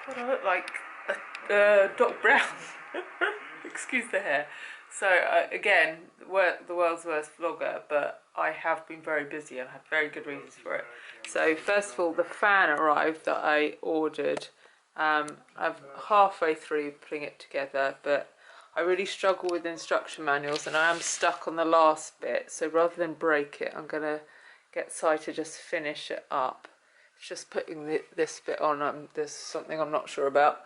God, I look like Doc Brown. Excuse the hair. So again, the world's worst vlogger, but I have been very busy and had very good reasons for it. So first of all, the fan arrived that I ordered. I'm halfway through putting it together, but I really struggle with instruction manuals and I am stuck on the last bit. So rather than break it, I'm going to get Si to just finish it up. It's just putting this bit on. There's something I'm not sure about.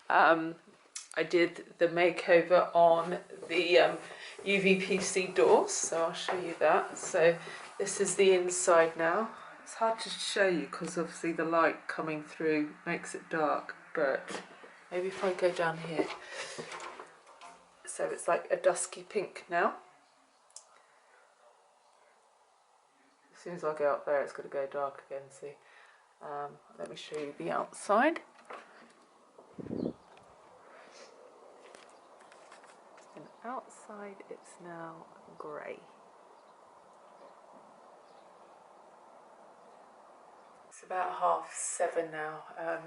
I did the makeover on the UVPC doors, so I'll show you that. So this is the inside now. It's hard to show you because obviously the light coming through makes it dark, but maybe if I go down here. So it's like a dusky pink now. As soon as I go up there, it's going to go dark again, see. Let me show you the outside. And outside it's now grey. It's about 7:30 now.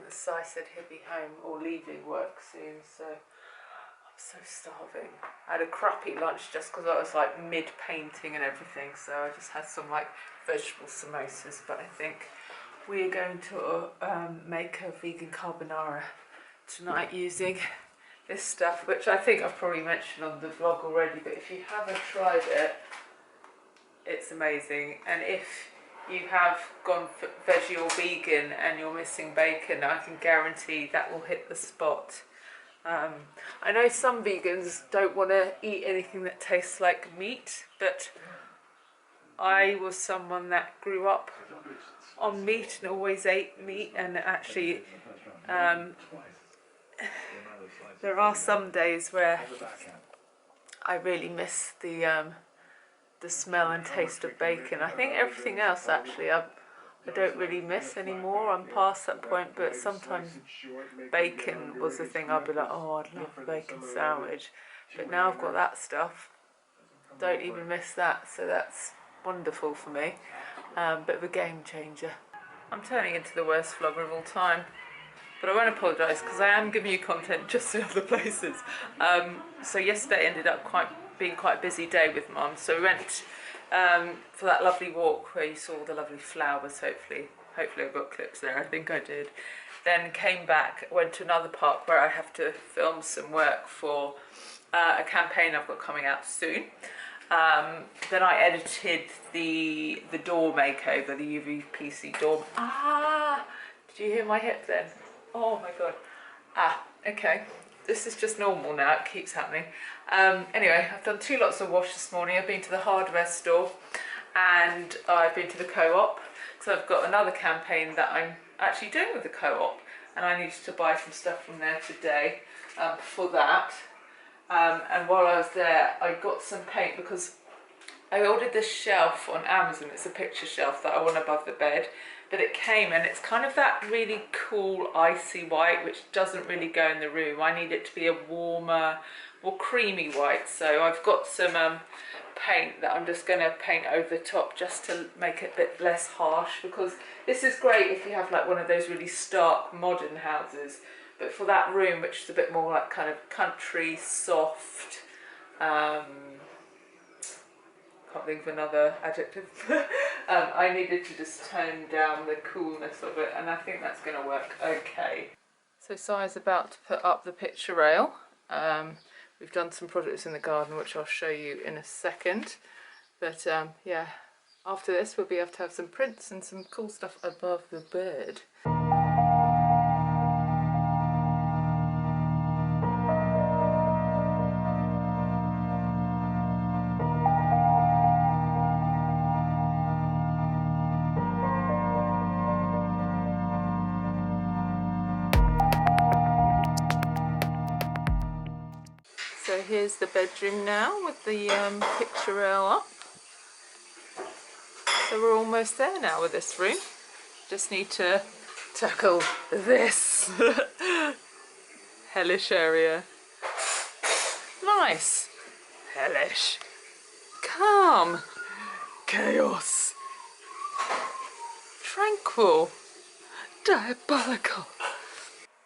Si said he'd be home or leaving work soon, so I'm so starving. I had a crappy lunch just because I was like mid-painting and everything, so I just had some like vegetable samosas, but I think we're going to make a vegan carbonara tonight using this stuff, which I think I've probably mentioned on the vlog already, but if you haven't tried it, it's amazing. And if you have gone for veggie or vegan and you're missing bacon, I can guarantee that will hit the spot. I know some vegans don't want to eat anything that tastes like meat, but I was someone that grew up on meat and always ate meat, and actually there are some days where I really miss the smell and taste of bacon. I think everything else actually I don't really miss anymore. I'm past that point, but sometimes bacon was the thing I'd be like, oh, I'd love a bacon sandwich. But now I've got that stuff, don't even miss that, so that's wonderful for me. Bit of a game changer. I'm turning into the worst vlogger of all time, but I won't apologise because I am giving you content just in other places. So yesterday ended up being quite a busy day with Mum, so we went for that lovely walk where you saw the lovely flowers. Hopefully I've got clips there, I think I did. Then came back, went to another park where I have to film some work for a campaign I've got coming out soon. Then I edited the door makeover, the UVPC door. Did you hear my hip then? Oh my god. Okay. This is just normal now, it keeps happening. Anyway, I've done 2 lots of wash this morning. I've been to the hardware store and I've been to the co-op. So I've got another campaign that I'm actually doing with the co-op, and I needed to buy some stuff from there today for that. And while I was there, I got some paint because I ordered this shelf on Amazon. It's a picture shelf that I want above the bed, but it came and it's kind of that really cool icy white which doesn't really go in the room. I need it to be a warmer, more creamy white, so I've got some paint that I'm just going to paint over the top just to make it a bit less harsh, because this is great if you have like one of those really stark modern houses, but for that room which is a bit more like kind of country, soft, can't think of another adjective, I needed to just tone down the coolness of it, and I think that's going to work okay. So Si's about to put up the picture rail. We've done some projects in the garden which I'll show you in a second, but yeah, after this we'll be able to have some prints and some cool stuff above the bed. So here's the bedroom now with the picture rail up. So we're almost there now with this room. Just need to tackle this hellish area. Nice. Hellish. Calm. Chaos. Tranquil. Diabolical.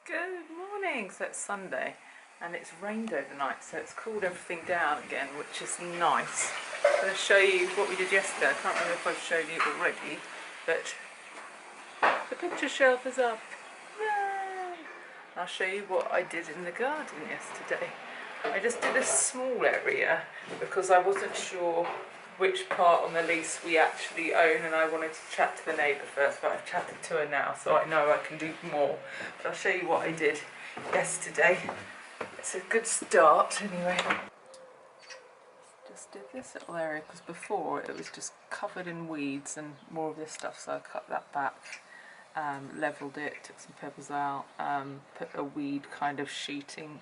Good raining, so it's Sunday, and it's rained overnight, so it's cooled everything down again, which is nice. I'm going to show you what we did yesterday. I can't remember if I've shown you already, but the picture shelf is up. Yay! I'll show you what I did in the garden yesterday. I just did a small area because I wasn't sure which part on the lease we actually own, and I wanted to chat to the neighbour first, but I've chatted to her now, so I know I can do more. But I'll show you what I did yesterday. It's a good start anyway. Just did this little area because before it was just covered in weeds and more of this stuff, so I cut that back, levelled it, took some pebbles out, put a weed kind of sheeting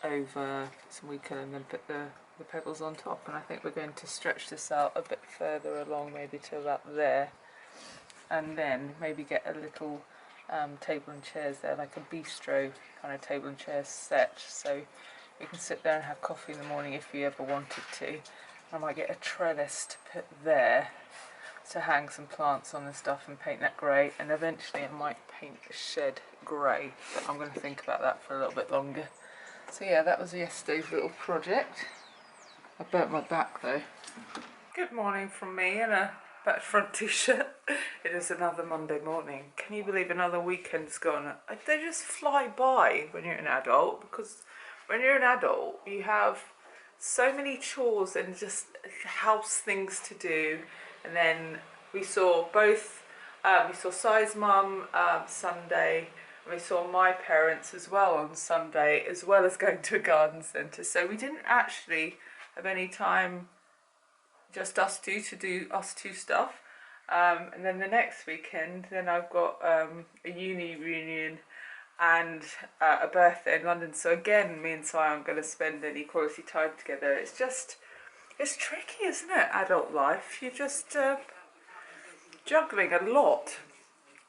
over some weed killer, and then put the pebbles on top. And I think we're going to stretch this out a bit further along, maybe to about there, and then maybe get a little table and chairs there, like a bistro kind of table and chairs set, so you can sit there and have coffee in the morning if you ever wanted to. I might get a trellis to put there to hang some plants on and stuff and paint that grey, and eventually I might paint the shed grey, but I'm going to think about that for a little bit longer. So yeah, that was yesterday's little project. I burnt my back though. Good morning from me in a back front t-shirt. It is another Monday morning. Can you believe another weekend's gone? They just fly by when you're an adult, because when you're an adult you have so many chores and just house things to do. And then we saw both, we saw Sai's mum Sunday, and we saw my parents as well on Sunday, as well as going to a garden centre. So we didn't actually have any time, just us two, to do us two stuff. And then the next weekend, then I've got a uni reunion and a birthday in London. So again, me and Sai aren't going to spend any quality time together. It's just, it's tricky, isn't it, adult life? You're just juggling a lot.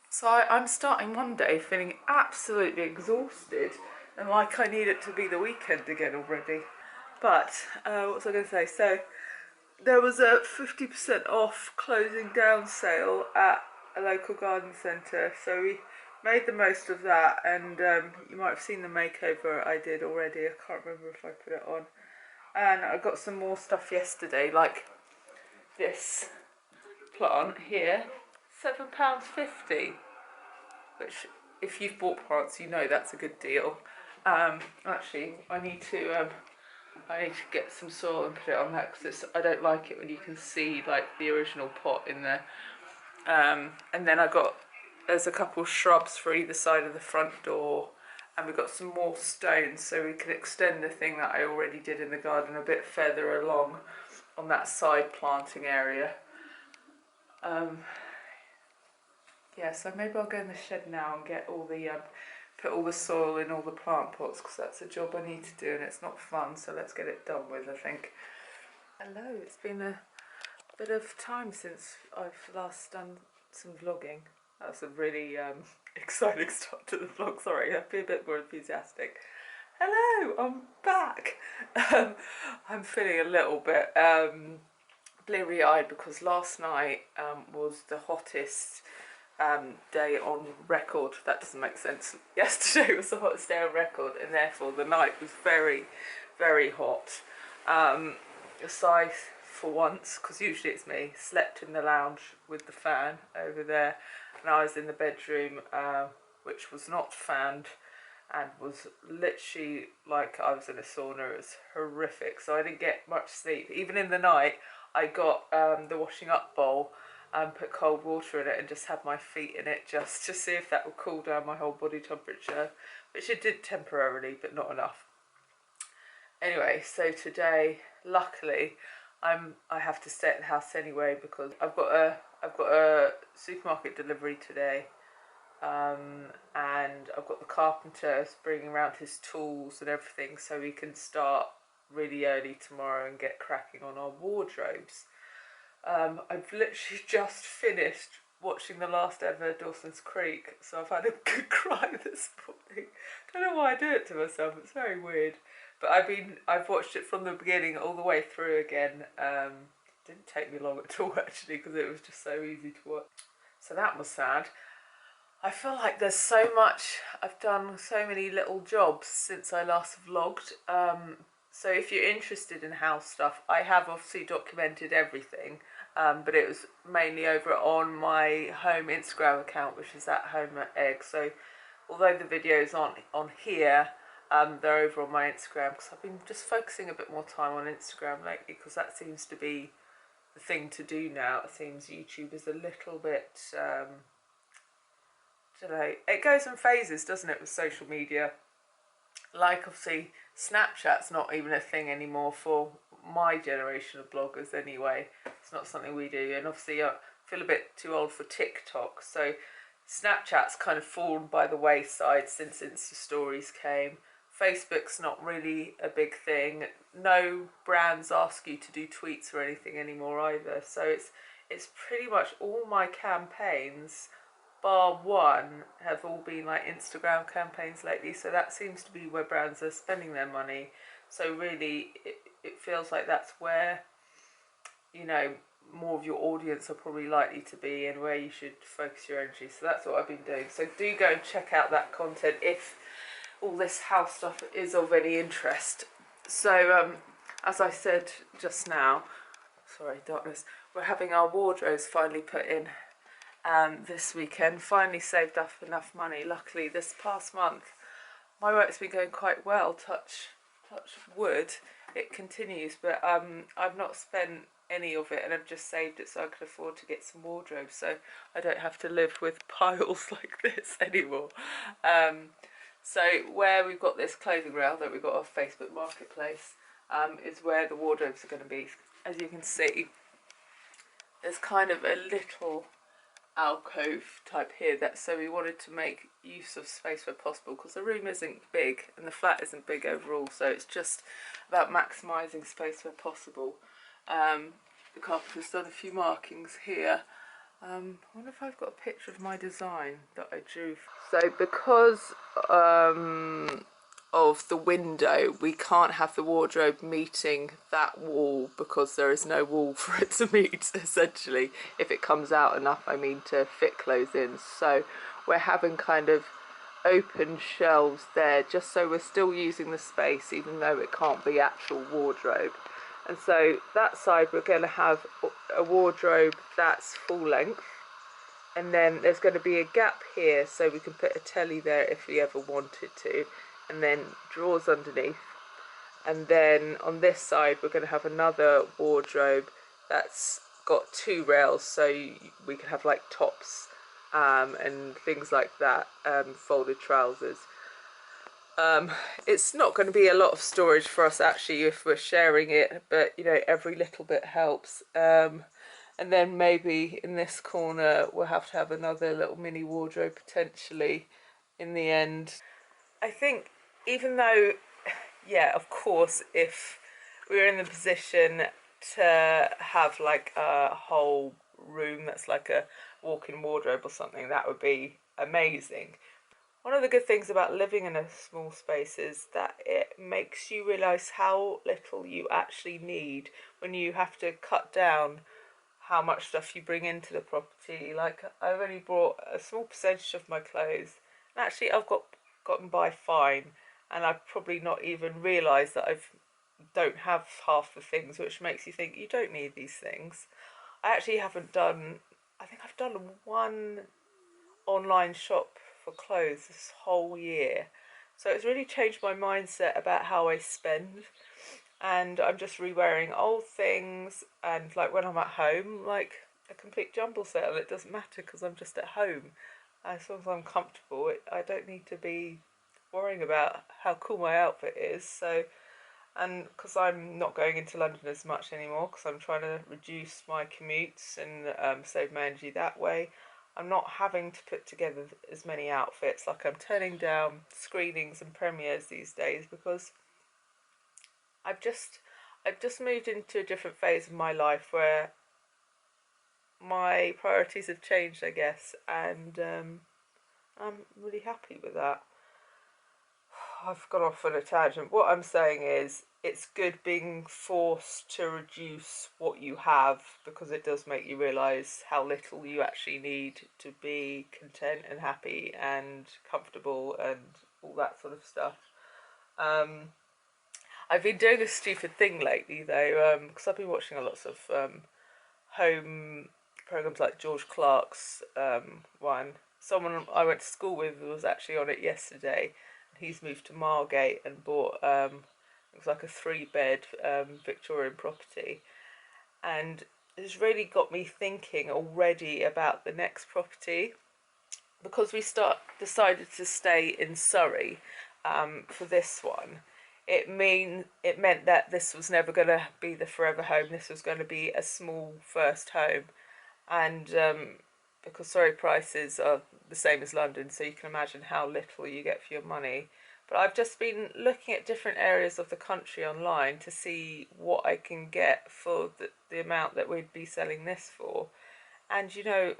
So I'm starting Monday feeling absolutely exhausted and like I need it to be the weekend again already. But what was I going to say? So there was a 50% off closing down sale at a local garden centre, so we made the most of that. And you might have seen the makeover I did already. I can't remember if I put it on. And I got some more stuff yesterday, like this plant here, £7.50, which if you've bought plants you know that's a good deal. Actually I need to get some soil and put it on that, because I don't like it when you can see like the original pot in there. And then there's a couple of shrubs for either side of the front door, and we've got some more stones so we can extend the thing that I already did in the garden a bit further along on that side planting area. Yeah, so maybe I'll go in the shed now and get all the put all the soil in all the plant pots, because that's a job I need to do and it's not fun, so let's get it done with, I think. Hello, it's been a bit of time since I've last done some vlogging. That was a really exciting start to the vlog, sorry, I'll be a bit more enthusiastic. Hello, I'm back. I'm feeling a little bit bleary-eyed because last night was the hottest day on record. That doesn't make sense. Yesterday was the hottest day on record, and therefore the night was very, very hot. Aside for once, because usually it's me, slept in the lounge with the fan over there, and I was in the bedroom, which was not fanned, and was literally like I was in a sauna. It was horrific, so I didn't get much sleep. Even in the night, I got the washing up bowl and put cold water in it and just had my feet in it just to see if that would cool down my whole body temperature, which it did temporarily, but not enough. Anyway, so today, luckily, I have to stay at the house anyway because I've got a supermarket delivery today, and I've got the carpenter bringing around his tools and everything, so we can start really early tomorrow and get cracking on our wardrobes. I've literally just finished watching the last ever Dawson's Creek, so I've had a good cry this morning. Don't know why I do it to myself, it's very weird. But I've watched it from the beginning all the way through again. Didn't take me long at all actually, because it was just so easy to watch. So that was sad. I feel like there's so much, I've done so many little jobs since I last vlogged. So if you're interested in house stuff, I have obviously documented everything, but it was mainly over on my home Instagram account, which is at home at Egg. So although the videos aren't on here, they're over on my Instagram, because I've been just focusing a bit more time on Instagram lately, because that seems to be the thing to do now. It seems YouTube is a little bit, I don't know, it goes in phases, doesn't it, with social media. Like obviously Snapchat's not even a thing anymore for my generation of bloggers anyway. It's not something we do, and obviously I feel a bit too old for TikTok, so Snapchat's kind of fallen by the wayside since Insta Stories came. Facebook's not really a big thing. No brands ask you to do tweets or anything anymore either. So it's pretty much all my campaigns, bar one, have all been like Instagram campaigns lately. So that seems to be where brands are spending their money. So really, it feels like that's where, you know, more of your audience are probably likely to be, and where you should focus your energy. So that's what I've been doing. So do go and check out that content if all this house stuff is of any interest. So as I said just now, sorry darkness, we're having our wardrobes finally put in this weekend. Finally saved up enough money. Luckily this past month my work's been going quite well, touch wood, it continues, but I've not spent any of it, and I've just saved it so I could afford to get some wardrobes, so I don't have to live with piles like this anymore. So where we've got this clothing rail that we've got off Facebook Marketplace is where the wardrobes are going to be. As you can see, there's kind of a little alcove type here, that so we wanted to make use of space where possible, because the room isn't big and the flat isn't big overall, so it's just about maximising space where possible. The carpenter's done a few markings here. I wonder if I've got a picture of my design that I drew. So because of the window, we can't have the wardrobe meeting that wall, because there is no wall for it to meet, essentially, if it comes out enough, I mean, to fit clothes in. So we're having kind of open shelves there, just so we're still using the space even though it can't be actual wardrobe. And so that side we're going to have a wardrobe that's full length, and then there's going to be a gap here so we can put a telly there if we ever wanted to, and then drawers underneath. And then on this side we're going to have another wardrobe that's got two rails, so we can have like tops and things like that, folded trousers. It's not going to be a lot of storage for us actually if we're sharing it, but you know, every little bit helps. And then maybe in this corner we'll have to have another little mini wardrobe potentially in the end. I think even though, yeah, of course, if we were in the position to have like a whole room that's like a walk-in wardrobe or something, that would be amazing. One of the good things about living in a small space is that it makes you realise how little you actually need when you have to cut down how much stuff you bring into the property. Like, I've only brought a small percentage of my clothes, and actually I've gotten by fine, and I've probably not even realised that I don't have half the things, which makes you think you don't need these things. I actually haven't done, I think I've done one online shop for clothes this whole year, so it's really changed my mindset about how I spend, and I'm just re-wearing old things, and like when I'm at home, like a complete jumble sale, it doesn't matter because I'm just at home. As long as I'm comfortable, I don't need to be worrying about how cool my outfit is. So, and because I'm not going into London as much anymore, because I'm trying to reduce my commutes and save my energy that way, I'm not having to put together as many outfits. Like, I'm turning down screenings and premieres these days because I've just moved into a different phase of my life where my priorities have changed, I guess, and I'm really happy with that. I've gone off on a tangent. What I'm saying is it's good being forced to reduce what you have, because it does make you realise how little you actually need to be content and happy and comfortable and all that sort of stuff. I've been doing a stupid thing lately though, because I've been watching a lots of home programs like George Clark's one. Someone I went to school with was actually on it yesterday. He's moved to Margate and bought it was like a 3-bed Victorian property, and it's really got me thinking already about the next property, because we decided to stay in Surrey for this one. It meant that this was never going to be the forever home. This was going to be a small first home, and because Surrey prices are the same as London, so you can imagine how little you get for your money. But I've just been looking at different areas of the country online to see what I can get for the amount that we'd be selling this for. And you know,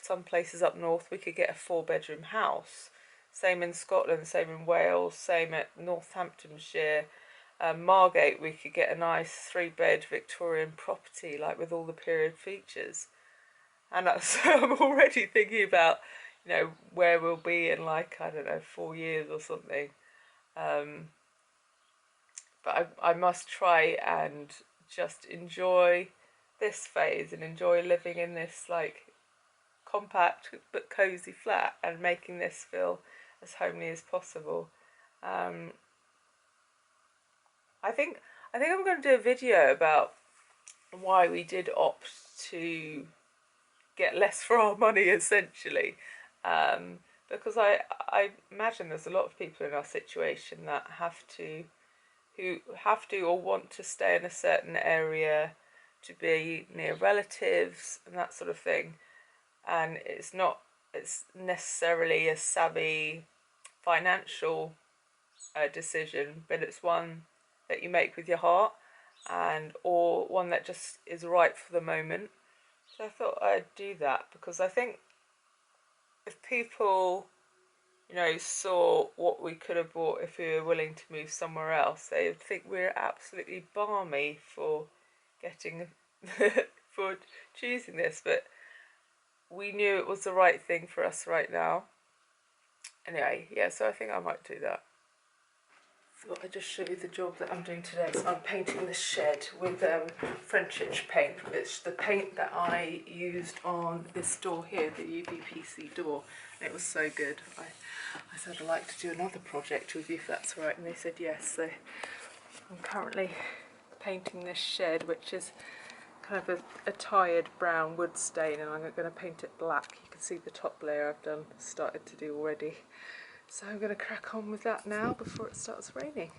some places up north we could get a 4-bedroom house. Same in Scotland, same in Wales, same at Northamptonshire. Margate, we could get a nice 3-bed Victorian property, like with all the period features. And so I'm already thinking about, you know, where we'll be in like, I don't know, 4 years or something. But I must try and just enjoy this phase and enjoy living in this like compact but cosy flat and making this feel as homely as possible. I think I'm going to do a video about why we did opt to get less for our money, essentially, because I imagine there's a lot of people in our situation that who have to or want to stay in a certain area to be near relatives and that sort of thing, and it's necessarily a savvy financial decision, but it's one that you make with your heart, and or one that just is right for the moment. So I thought I'd do that, because I think if people, you know, saw what we could have bought if we were willing to move somewhere else, they would think we're absolutely balmy for getting for choosing this. But we knew it was the right thing for us right now. Anyway, yeah, so I think I might do that. Thought I'd just show you the job that I'm doing today. So I'm painting the shed with French paint. It's the paint that I used on this door here, the UVPC door. And it was so good. I said I'd like to do another project with you if that's all right, and they said yes. So I'm currently painting this shed, which is kind of a tired brown wood stain, and I'm going to paint it black. You can see the top layer I've started to do already. So I'm going to crack on with that now before it starts raining.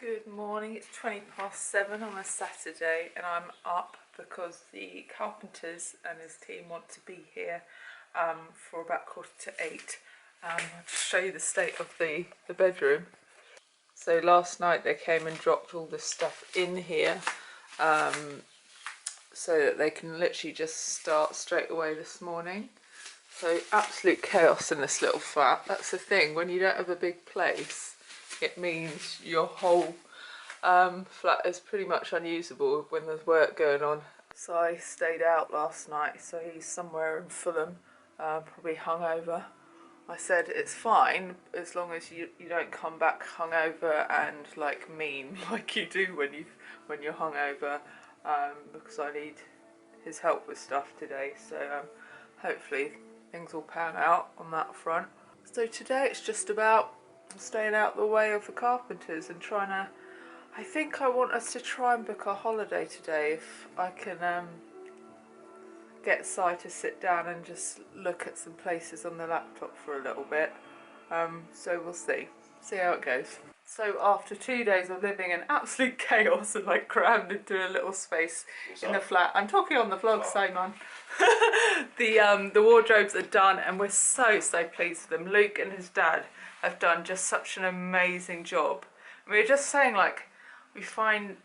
Good morning, it's 7:20 on a Saturday, and I'm up because the carpenters and his team want to be here for about 7:45. I'll just show you the state of the bedroom. So last night they came and dropped all this stuff in here so that they can literally just start straight away this morning. So absolute chaos in this little flat. That's the thing, when you don't have a big place, it means your whole flat is pretty much unusable when there's work going on. So I stayed out last night, so he's somewhere in Fulham, probably hungover. I said it's fine as long as you don't come back hungover and like mean like you do when you're hungover, because I need his help with stuff today. So hopefully things will pan out on that front. So today it's just about staying out the way of the carpenters and trying to, I think I want us to try and book a holiday today if I can get Si to sit down and just look at some places on the laptop for a little bit. So we'll see how it goes. So after 2 days of living in absolute chaos and like crammed into a little space in the flat, I'm talking on the vlog, Simon. The wardrobes are done and we're so pleased with them. Luke and his dad have done just such an amazing job. And we were just saying, like, we find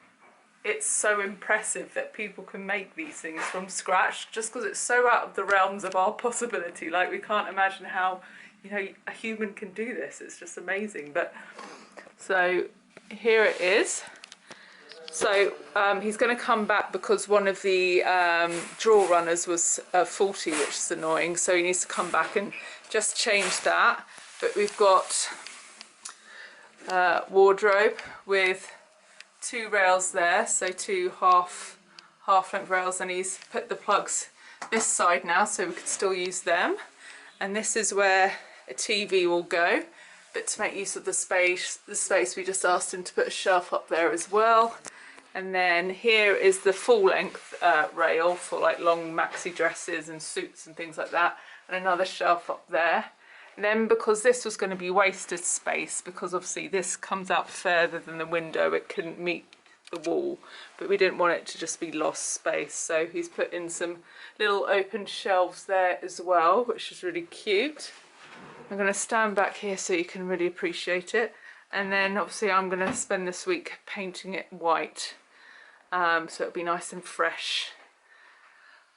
it's so impressive that people can make these things from scratch, just because it's so out of the realms of our possibility. Like, we can't imagine how, you know, a human can do this. It's just amazing. But so here it is. So he's going to come back because one of the drawer runners was faulty, which is annoying. So he needs to come back and just change that. But we've got wardrobe with 2 rails there, so 2 half-length rails, and he's put the plugs this side now so we could still use them. And this is where a TV will go, but to make use of the space we just asked him to put a shelf up there as well. And then here is the full-length rail for like long maxi dresses and suits and things like that, and another shelf up there. And then, because this was going to be wasted space, because obviously this comes out further than the window, it couldn't meet the wall, but we didn't want it to just be lost space, so he's put in some little open shelves there as well, which is really cute. I'm going to stand back here so you can really appreciate it. And then obviously I'm going to spend this week painting it white, so it'll be nice and fresh.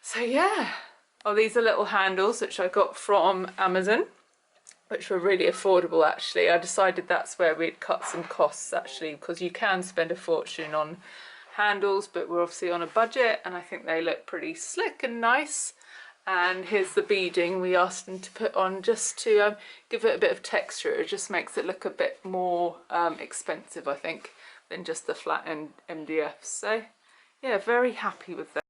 So yeah. Oh, these are little handles which I got from Amazon, which were really affordable actually. I decided that's where we'd cut some costs actually, because you can spend a fortune on handles, but we're obviously on a budget, and I think they look pretty slick and nice. And here's the beading we asked them to put on just to give it a bit of texture. It just makes it look a bit more expensive, I think, than just the flat end MDF. So yeah, very happy with that.